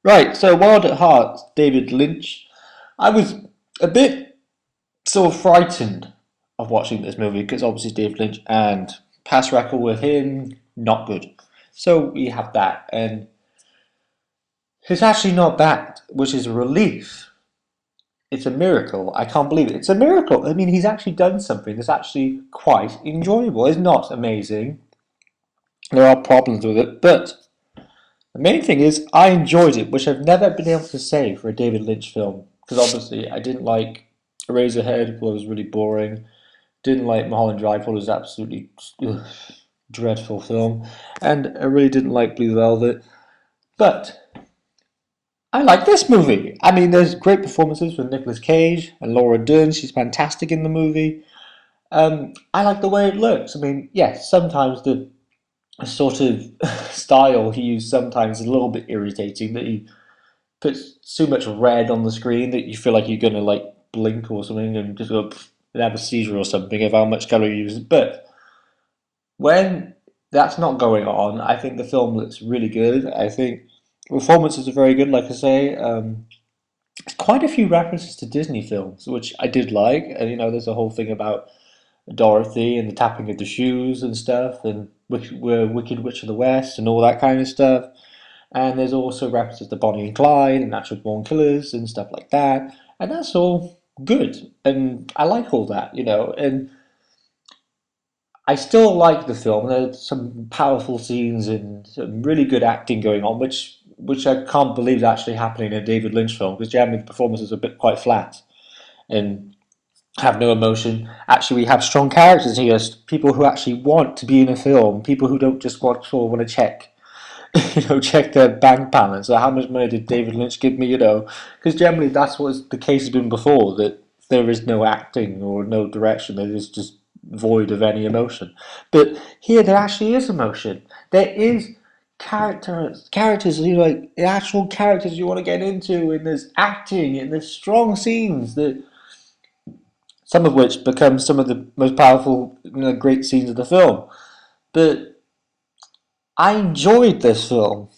Right, so Wild at Heart, David Lynch. I was a bit sort of frightened of watching this movie because obviously David Lynch and past record with him, not good. So we have that, and it's actually not bad, which is a relief. It's a miracle. I can't believe it. It's a miracle. I mean, he's actually done something that's actually quite enjoyable. It's not amazing. There are problems with it, but the main thing is I enjoyed it, which I've never been able to say for a David Lynch film. Because obviously I didn't like Eraserhead, well, it was really boring. Didn't like Mulholland Drive, it was absolutely ugh, dreadful film. And I really didn't like Blue Velvet. But I like this movie. I mean, there's great performances from Nicolas Cage and Laura Dern. She's fantastic in the movie. I like the way it looks. I mean, yes, sometimes the sort of style he used sometimes is a little bit irritating. That he puts too much red on the screen that you feel like you're gonna like blink or something and just go and have a seizure or something of how much color you use. But when that's not going on, I think the film looks really good. I think performances are very good. Like I say, quite a few references to Disney films, which I did like. And there's a whole thing about Dorothy and the tapping of the shoes and stuff, and Wicked Witch of the West and all that kind of stuff. And there's also references to Bonnie and Clyde and Natural Born Killers and stuff like that. And that's all good. And I like all that. And I still like the film. There's some powerful scenes and some really good acting going on, which I can't believe is actually happening in a David Lynch film because generally the performances are a bit quite flat and have no emotion. Actually, we have strong characters here, people who actually want to be in a film, people who don't just want to check check their bank balance. So how much money did David Lynch give me? Because generally that's what the case has been before, that there is no acting or no direction. There is just void of any emotion. But here there actually is emotion. There is characters, like the actual characters you want to get into, and there's acting, and there's strong scenes that some of which become some of the most powerful, great scenes of the film. But I enjoyed this film.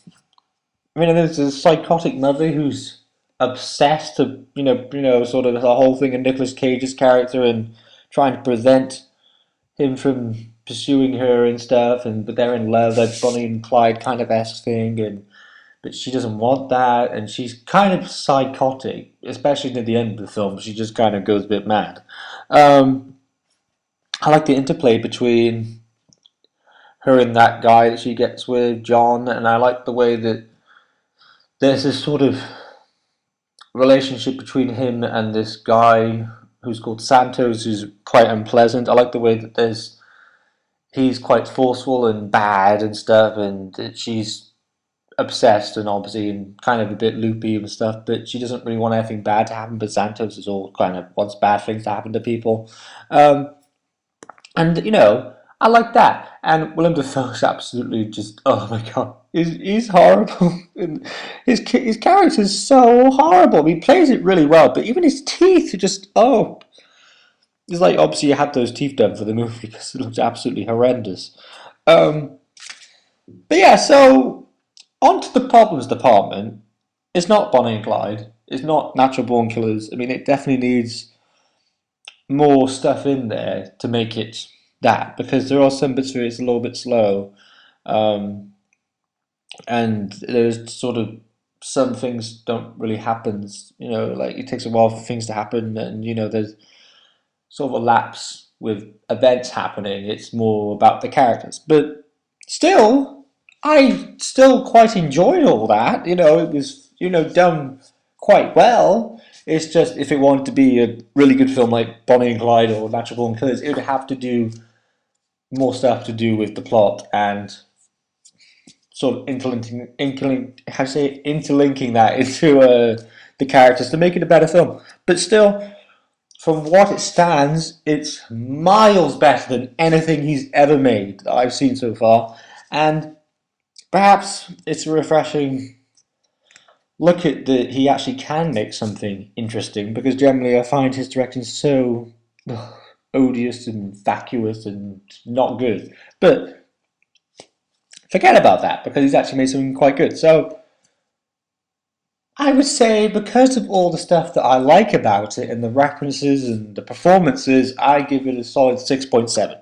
I mean, there's a psychotic mother who's obsessed to, sort of the whole thing of Nicolas Cage's character and trying to prevent him from pursuing her and stuff, and but they're in love, that Bonnie and Clyde kind of esque thing, and but she doesn't want that, and she's kind of psychotic, especially near the end of the film. She just kind of goes a bit mad. Um, I like the interplay between her and that guy that she gets with, John, and I like the way that there's this sort of relationship between him and this guy who's called Santos, who's quite unpleasant. I like the way that he's quite forceful and bad and stuff, and that she's obsessed and obviously and kind of a bit loopy and stuff, but she doesn't really want anything bad to happen. But Santos is all kind of wants bad things to happen to people. Um, And I like that. And Willem Dafoe's absolutely just oh my god, he's horrible. And his character is so horrible. He plays it really well, but even his teeth are just it's like obviously you had those teeth done for the movie because it looks absolutely horrendous. Um, but yeah, so on to the problems department. It's not Bonnie and Clyde. It's not Natural Born Killers. I mean, it definitely needs more stuff in there to make it that because there are some bits where it's a little bit slow, um, and there's sort of some things don't really happen. Like it takes a while for things to happen, and there's sort of a lapse with events happening. It's more about the characters, but still, I still quite enjoyed all that. It was done quite well. It's just if it wanted to be a really good film like Bonnie and Clyde or Natural Born Killers, it would have to do more stuff to do with the plot and sort of interlinking that into the characters to make it a better film. But still, from what it stands, it's miles better than anything he's ever made that I've seen so far, and perhaps it's a refreshing look at that he actually can make something interesting because generally I find his directing so odious and vacuous and not good. But forget about that because he's actually made something quite good. So I would say because of all the stuff that I like about it and the references and the performances, I give it a solid 6.7.